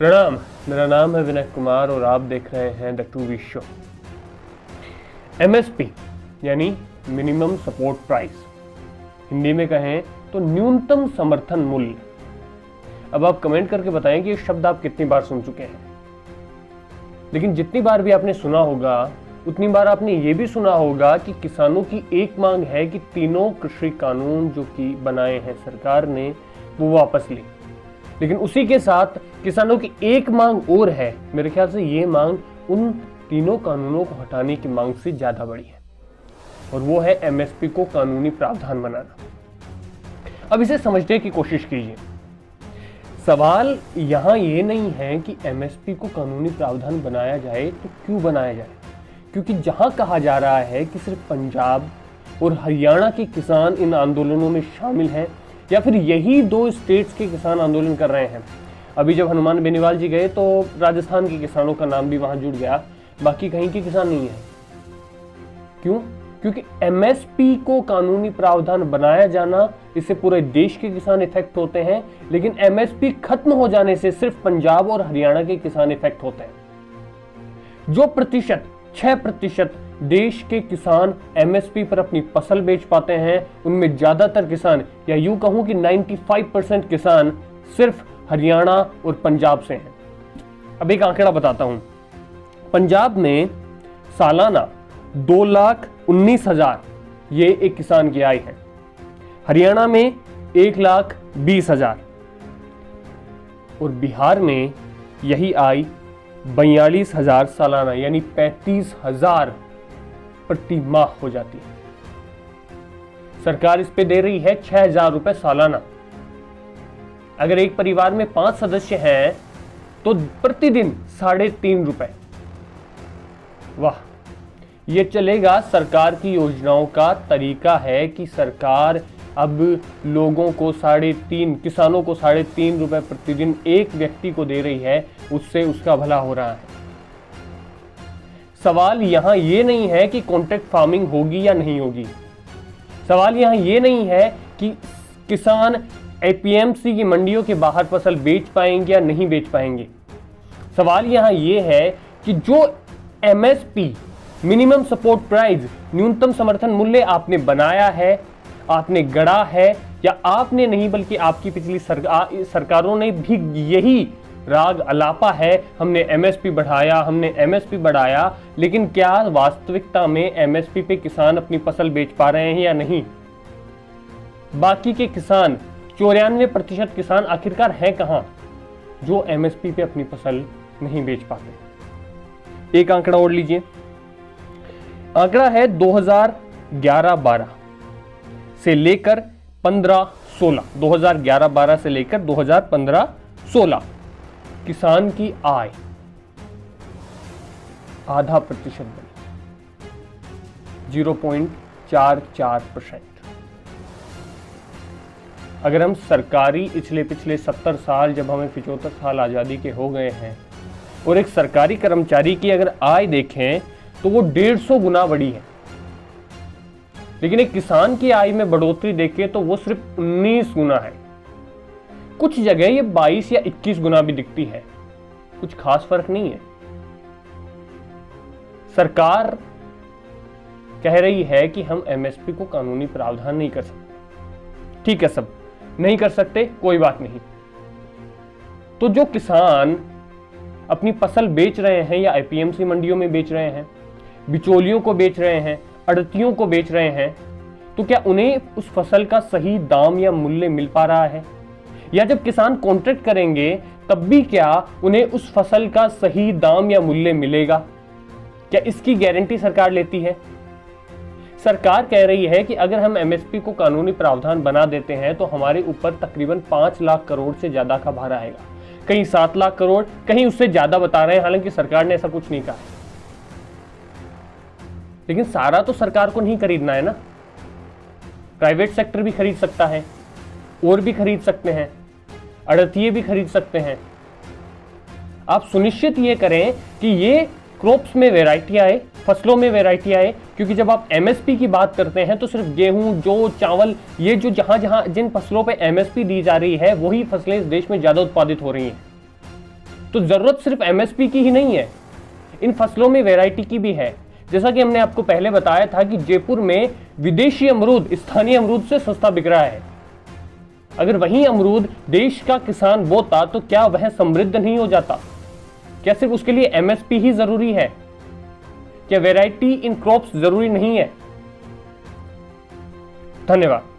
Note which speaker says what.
Speaker 1: प्रणाम, मेरा नाम है विनय कुमार और आप देख रहे हैं द 2V शो। MSP यानी मिनिमम सपोर्ट प्राइस, हिंदी में कहें तो न्यूनतम समर्थन मूल्य। अब आप कमेंट करके बताएं कि ये शब्द आप कितनी बार सुन चुके हैं। लेकिन जितनी बार भी आपने सुना होगा उतनी बार आपने ये भी सुना होगा कि किसानों की एक मांग है कि तीनों कृषि कानून जो कि बनाए हैं सरकार ने वो वापस ले। लेकिन उसी के साथ किसानों की एक मांग और है, मेरे ख्याल से ये मांग उन तीनों कानूनों को हटाने की मांग से ज्यादा बड़ी है, और वो है MSP को कानूनी प्रावधान बनाना। अब इसे समझने की कोशिश कीजिए। सवाल यहां ये नहीं है कि MSP को कानूनी प्रावधान बनाया जाए तो क्यों बनाया जाए, क्योंकि जहां कहा जा रहा है कि सिर्फ पंजाब और हरियाणा के किसान इन आंदोलनों में शामिल हैं, या फिर यही दो स्टेट्स के किसान आंदोलन कर रहे हैं। अभी जब हनुमान बेनीवाल जी गए तो राजस्थान के किसानों का नाम भी वहां जुड़ गया, बाकी कहीं के किसान नहीं है। क्यों? क्योंकि MSP को कानूनी प्रावधान बनाया जाना, इससे पूरे देश के किसान इफेक्ट होते हैं, लेकिन MSP खत्म हो जाने से सिर्फ पंजाब और हरियाणा के किसान इफेक्ट होते हैं। जो 6% देश के किसान MSP पर अपनी फसल बेच पाते हैं, उनमें ज्यादातर किसान, या यूं कहूं कि 95% किसान सिर्फ हरियाणा और पंजाब से हैं। अब एक आंकड़ा बताता हूं। पंजाब में सालाना 2,19,000 ये एक किसान की आय है। हरियाणा में 1,20,000 और बिहार में यही आय 42,000 सालाना यानी 35,000 प्रति माह हो जाती है। सरकार इस पे दे रही है 6,000 रुपए सालाना। अगर एक परिवार में 5 सदस्य हैं तो प्रतिदिन 3.5 रुपए। वाह, ये चलेगा सरकार की योजनाओं का तरीका है कि सरकार अब लोगों को 3.5, किसानों को 3.5 रुपए प्रतिदिन एक व्यक्ति को दे रही है, उससे उसका भला हो रहा है। सवाल यहां यह नहीं है कि कॉन्ट्रैक्ट फार्मिंग होगी या नहीं होगी। सवाल यहां यह नहीं है कि किसान APMC की मंडियों के बाहर फसल बेच पाएंगे या नहीं बेच पाएंगे। सवाल यहां यह है कि जो MSP मिनिमम सपोर्ट प्राइस, न्यूनतम समर्थन मूल्य आपने बनाया है, आपने गढ़ा है, या आपने नहीं बल्कि आपकी पिछली सरकारों ने भी यही राग अलापा है, हमने MSP बढ़ाया, हमने MSP बढ़ाया, लेकिन क्या वास्तविकता में MSP पे किसान अपनी फसल बेच पा रहे हैं या नहीं? बाकी के किसान, 94% किसान आखिरकार हैं कहां जो MSP पे अपनी फसल नहीं बेच पाते? एक आंकड़ा और लीजिए। आंकड़ा है 2011-12 से लेकर 15-16, 2011-12 से लेकर 2015-16 किसान की आय 0.5% बढ़ी, 0.44%। अगर हम सरकारी पिछले 70 साल, जब हमें 75 साल आजादी के हो गए हैं, और एक सरकारी कर्मचारी की अगर आय देखें तो वो 150 गुना बढ़ी है, लेकिन एक किसान की आय में बढ़ोतरी देखें तो वो सिर्फ 19 गुना है। कुछ जगह ये 22 या 21 गुना भी दिखती है, कुछ खास फर्क नहीं है। सरकार कह रही है कि हम MSP को कानूनी प्रावधान नहीं कर सकते। ठीक है, सब नहीं कर सकते, कोई बात नहीं। तो जो किसान अपनी फसल बेच रहे हैं या APMC मंडियों में बेच रहे हैं, बिचौलियों को बेच रहे हैं, अड़तियों को बेच रहे हैं, तो क्या उन्हें उस फसल का सही दाम या मूल्य मिल पा रहा है? या जब किसान कॉन्ट्रैक्ट करेंगे तब भी क्या उन्हें उस फसल का सही दाम या मूल्य मिलेगा? क्या इसकी गारंटी सरकार लेती है? सरकार कह रही है कि अगर हम MSP को कानूनी प्रावधान बना देते हैं तो हमारे ऊपर तकरीबन 5 लाख करोड़ से ज्यादा का भार आएगा। कहीं 7 लाख करोड़, कहीं उससे ज्यादा बता रहे हैं, हालांकि सरकार ने ऐसा कुछ नहीं कहा। लेकिन सारा तो सरकार को नहीं खरीदना है ना, प्राइवेट सेक्टर भी खरीद सकता है, और भी खरीद सकते हैं, अड़तिये भी खरीद सकते हैं। आप सुनिश्चित ये करें कि ये क्रॉप्स में वैरायटी आए, फसलों में वैरायटी आए, क्योंकि जब आप MSP की बात करते हैं तो सिर्फ गेहूं, जौ, चावल, ये जो जहां जिन फसलों पे MSP दी जा रही है वही फसलें इस देश में ज्यादा उत्पादित हो रही हैं। तो जरूरत सिर्फ एमएसपी की ही नहीं है, इन फसलों में वैरायटी की भी है। जैसा कि हमने आपको पहले बताया था कि जयपुर में विदेशी अमरूद स्थानीय अमरूद से सस्ता बिक रहा है। अगर वही अमरूद देश का किसान बोता तो क्या वह समृद्ध नहीं हो जाता? क्या सिर्फ उसके लिए एमएसपी ही जरूरी है? क्या वैरायटी इन क्रॉप्स जरूरी नहीं है? धन्यवाद।